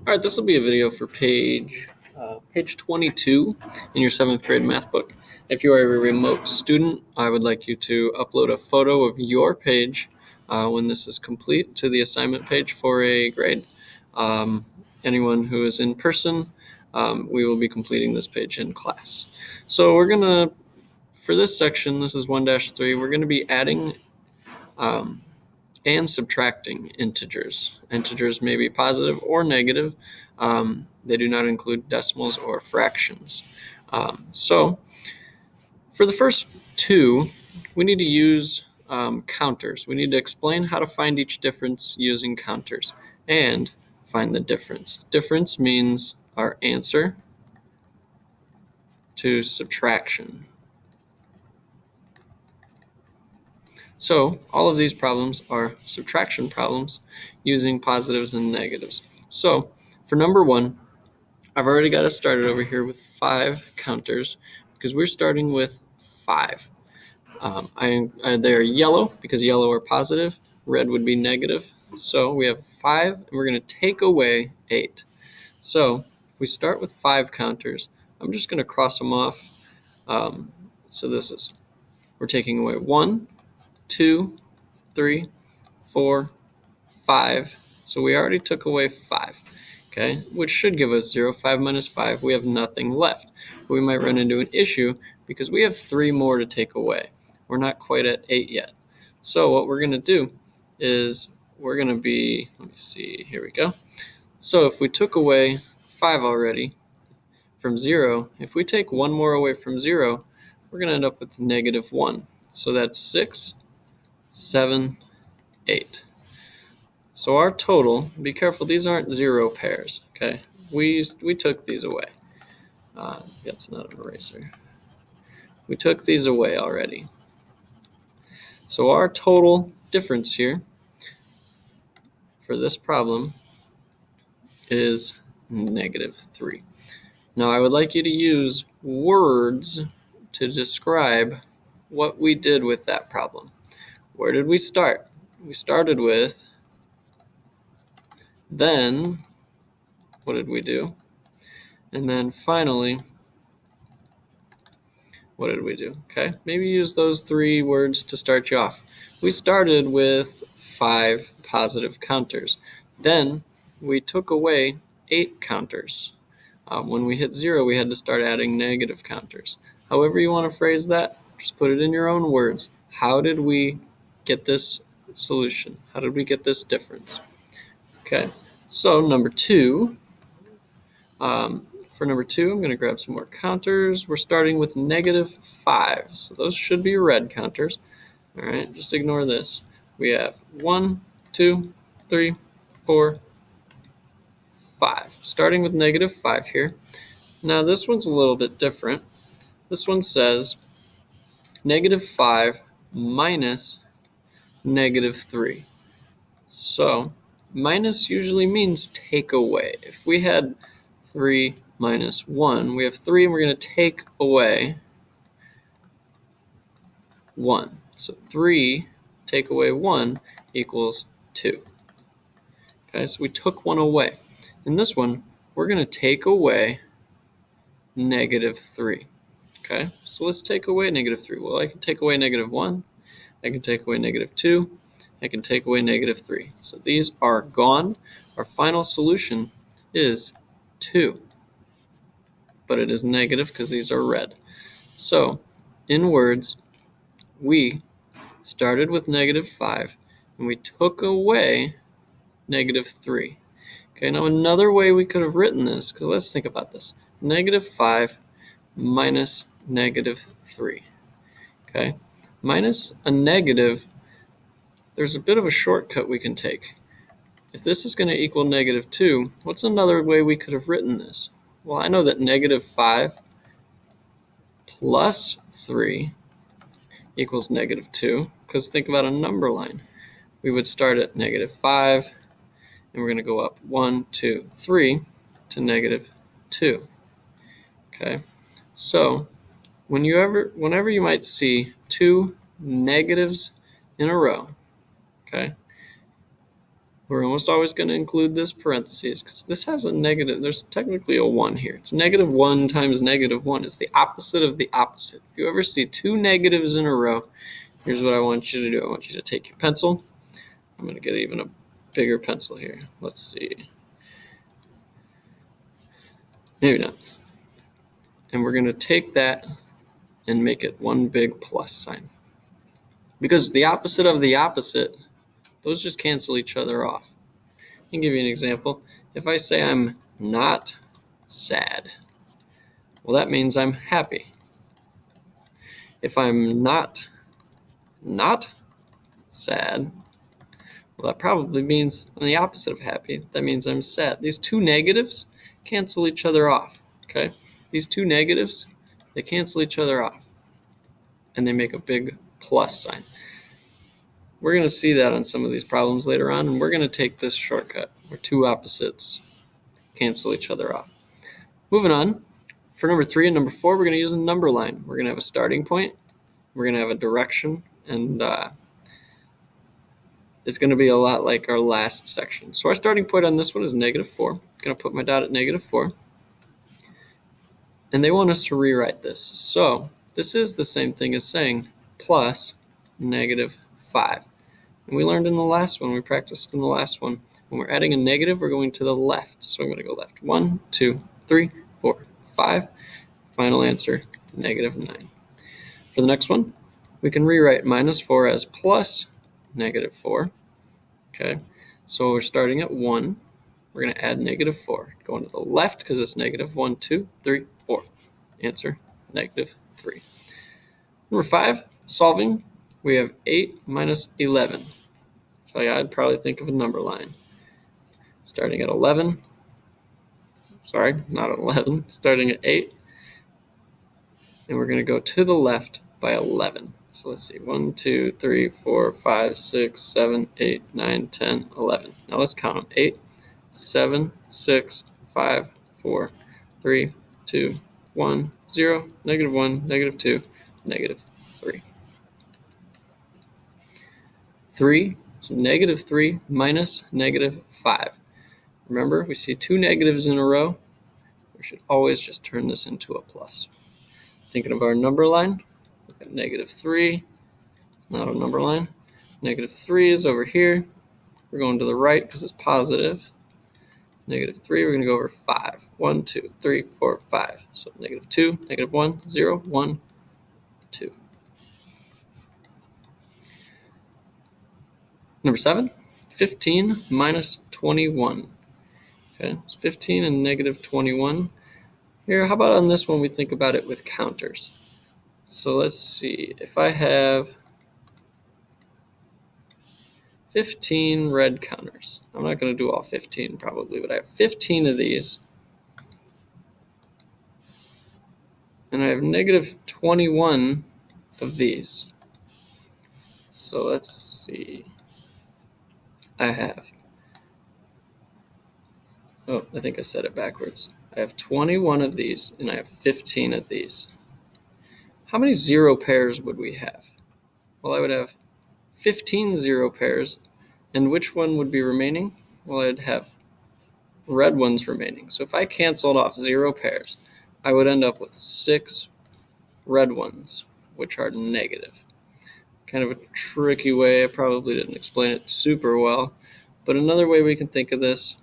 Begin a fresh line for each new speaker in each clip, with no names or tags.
All right, this will be a video for page 22 in your 7th grade math book. If you are a remote student, I would like you to upload a photo of your page when this is complete to the assignment page for a grade. Anyone who is in person, we will be completing this page in class. So we're going to, for this section, this is 1-3, we're going to be adding and subtracting integers. Integers may be positive or negative. They do not include decimals or fractions. So for the first two, we need to use counters. We need to explain how to find each difference using counters and find the difference. Difference means our answer to subtraction. So all of these problems are subtraction problems using positives and negatives. So for number one, I've already got us started over here with 5 counters because we're starting with 5. They're yellow because yellow are positive, red would be negative. So we have 5 and we're going to take away 8. So if we start with 5 counters, I'm just going to cross them off. So we're taking away 1, 2, 3, 4, 5. So we already took away 5, okay, which should give us 0. 5 minus 5, we have nothing left. We might run into an issue because we have 3 more to take away. We're not quite at 8 yet. So what we're going to do is we're going to be, let me see, here we go. So if we took away 5 already from 0, if we take 1 more away from 0, we're going to end up with negative 1. So that's 6, 7, 8. So our total, be careful, these aren't 0 pairs, okay? We took these away. That's not an eraser. We took these away already. So our total difference here for this problem is negative 3. Now I would like you to use words to describe what we did with that problem. Where did we start? We started with, then what did we do? And then finally, what did we do? Okay, maybe use those 3 words to start you off. We started with 5 positive counters. Then we took away 8 counters. When we hit 0, we had to start adding negative counters. However you want to phrase that, just put it in your own words. How did we get this solution? How did we get this difference? Okay, so number 2, for number 2, I'm going to grab some more counters. We're starting with negative 5. So those should be red counters. All right, just ignore this. We have 1, 2, 3, 4, 5. Starting with negative 5 here. Now this one's a little bit different. This one says negative 5 minus negative 3. So minus usually means take away. If we had 3 minus 1, we have 3 and we're going to take away 1. So 3 take away 1 equals 2. Okay, so we took 1 away. In this one, we're going to take away negative 3. Okay, so let's take away negative 3. Well, I can take away negative 1. I can take away negative 2. I can take away negative 3. So these are gone. Our final solution is 2. But it is negative because these are red. So in words, we started with negative 5 and we took away negative 3. Okay, now another way we could have written this, because let's think about this. Negative 5 minus negative 3. Okay, minus a negative, there's a bit of a shortcut we can take. If this is going to equal negative 2, what's another way we could have written this? Well, I know that negative 5 plus 3 equals negative 2, because think about a number line. We would start at negative 5, and we're going to go up 1, 2, 3 to negative 2. Okay, so whenever you might see 2 negatives in a row, okay, we're almost always going to include this parentheses because this has a negative. There's technically a 1 here. It's -1 times -1. It's the opposite of the opposite. If you ever see two negatives in a row, here's what I want you to do. I want you to take your pencil. I'm going to get even a bigger pencil here. Let's see. Maybe not. And we're going to take that and make it one big plus sign. Because the opposite of the opposite, those just cancel each other off. I can give you an example. If I say I'm not sad, well, that means I'm happy. If I'm not sad, well, that probably means I'm the opposite of happy. That means I'm sad. These two negatives cancel each other off, okay? These two negatives, they cancel each other off, and they make a big plus sign. We're going to see that on some of these problems later on, and we're going to take this shortcut where two opposites cancel each other off. Moving on, for number 3 and number 4, we're going to use a number line. We're going to have a starting point, we're going to have a direction, and it's going to be a lot like our last section. So our starting point on this one is -4. I'm going to put my dot at -4. And they want us to rewrite this. So this is the same thing as saying plus -5. And we learned in the last one, we practiced in the last one, when we're adding a negative, we're going to the left. So I'm going to go left. 1, 2, 3, 4, 5. Final answer, -9. For the next one, we can rewrite -4 as plus -4. Okay, so we're starting at 1. We're going to add -4. Going to the left because it's -1, 2, 3, 4. Answer, -3. Number 5, solving. We have 8 minus 11. So yeah, I'd probably think of a number line. Starting at 11. Sorry, not at 11. Starting at 8. And we're going to go to the left by 11. So let's see. 1, 2, 3, 4, 5, 6, 7, 8, 9, 10, 11. Now let's count them. 8, 7, 6, 5, 4, 3, 2, 1, 0, -1, -2, -3. 3, so -3 minus -5. Remember, we see two negatives in a row. We should always just turn this into a plus. Thinking of our number line, we've got -3. It's not a number line. -3 is over here. We're going to the right because it's positive. -3, we're going to go over 5. 1, 2, 3, 4, 5. So -2, -1, 0, 1, 2. Number 7, 15 minus 21. Okay, it's 15 and -21. Here, how about on this one we think about it with counters? So let's see, if I have 15 red counters, I'm not going to do all 15 probably, but I have 15 of these, and I have -21 of these. So let's see, I have, oh, I think I said it backwards. I have 21 of these, and I have 15 of these. How many 0 pairs would we have? Well, I would have 15 0 pairs, and which one would be remaining? Well, I'd have red ones remaining. So if I canceled off 0 pairs, I would end up with 6 red ones, which are negative. Kind of a tricky way. I probably didn't explain it super well, but another way we can think of this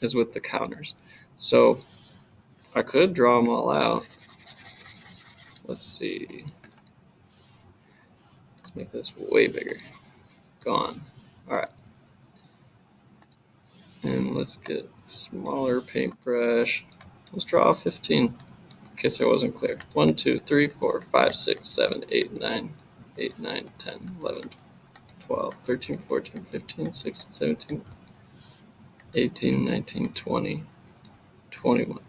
is with the counters. So I could draw them all out. Let's see. Let's make this way bigger. Gone. All right. And let's get a smaller paintbrush. Let's draw 15 in case I wasn't clear. 1, 2, 3, 4, 5, 6, 7, 8, 9, 8, 9, 10, 11, 12, 13, 14, 15, 16, 17, 18, 19, 20, 21.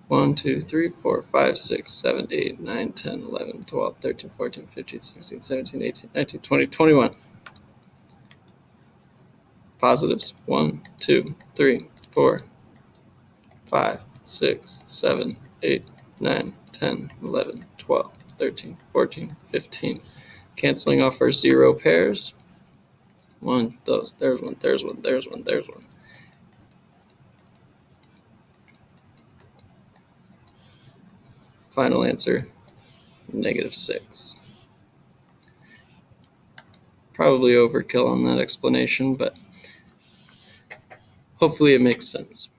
1, 2, 3, 4, 5, 6, 7, 8, 9, 10, 11, 12, 13, 14, 15, 16, 17, 18, 19, 20, 21. Positives. 1, 2, 3, 4, 5, 6, 7, 8, 9, 10, 11, 12, 13, 14, 15. Canceling off our 0 pairs. One, those, there's one, there's one, there's one, there's one. Final answer, -6. Probably overkill on that explanation, but hopefully it makes sense.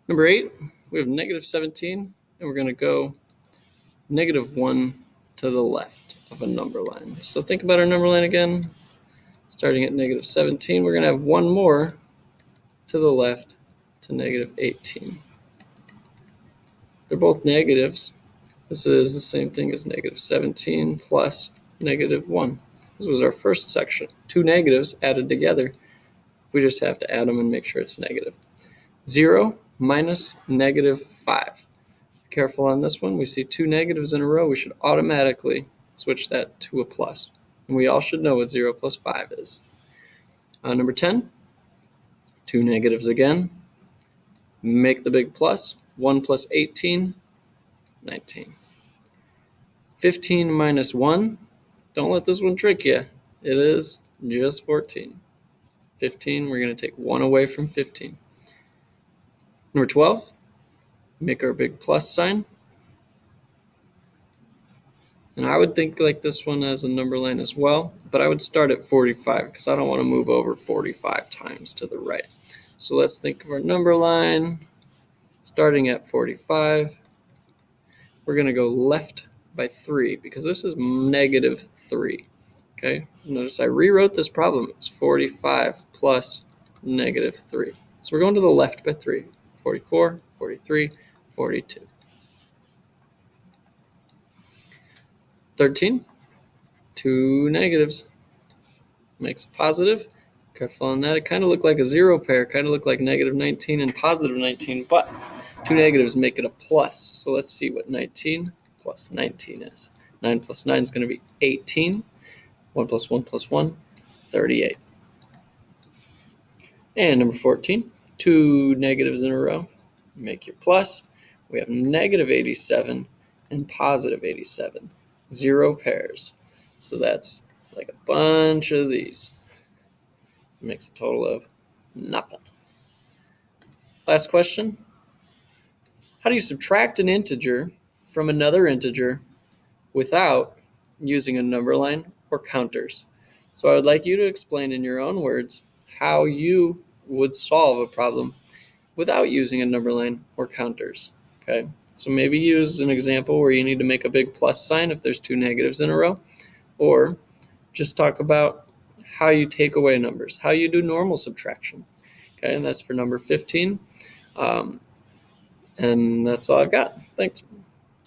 Number 8, we have -17, and we're going to go -1 to the left of a number line. So think about our number line again. Starting at -17, we're going to have one more to the left to -18. They're both negatives. This is the same thing as -17 plus -1. This was our first section. Two negatives added together. We just have to add them and make sure it's negative. 0 minus -5. Careful on this one. We see two negatives in a row. We should automatically switch that to a plus. And we all should know what 0 plus 5 is. Number 10, two negatives again. Make the big plus. 1 plus 18, 19. 15 minus 1. Don't let this one trick you. It is just 14. 15, we're going to take 1 away from 15. Number 12, make our big plus sign. And I would think like this one as a number line as well, but I would start at 45 because I don't want to move over 45 times to the right. So let's think of our number line. Starting at 45, we're going to go left by 3 because this is -3. Okay, notice I rewrote this problem. It's 45 plus -3. So we're going to the left by 3. 44, 43, 42. 13, two negatives. Makes a positive. Careful on that. It kind of looked like a zero pair. Kind of looked like -19 and +19, but two negatives make it a plus. So let's see what 19 plus 19 is. 9 plus 9 is going to be 18. 1 plus 1 plus 1, 38. And number 14, two negatives in a row. Make your plus. We have -87 and +87. Zero pairs. So that's like a bunch of these. It makes a total of nothing. Last question. How do you subtract an integer from another integer without using a number line or counters? So I would like you to explain in your own words how you would solve a problem without using a number line or counters. Okay, so maybe use an example where you need to make a big plus sign if there's two negatives in a row, or just talk about how you take away numbers, how you do normal subtraction. Okay, and that's for number 15. And that's all I've got. Thanks.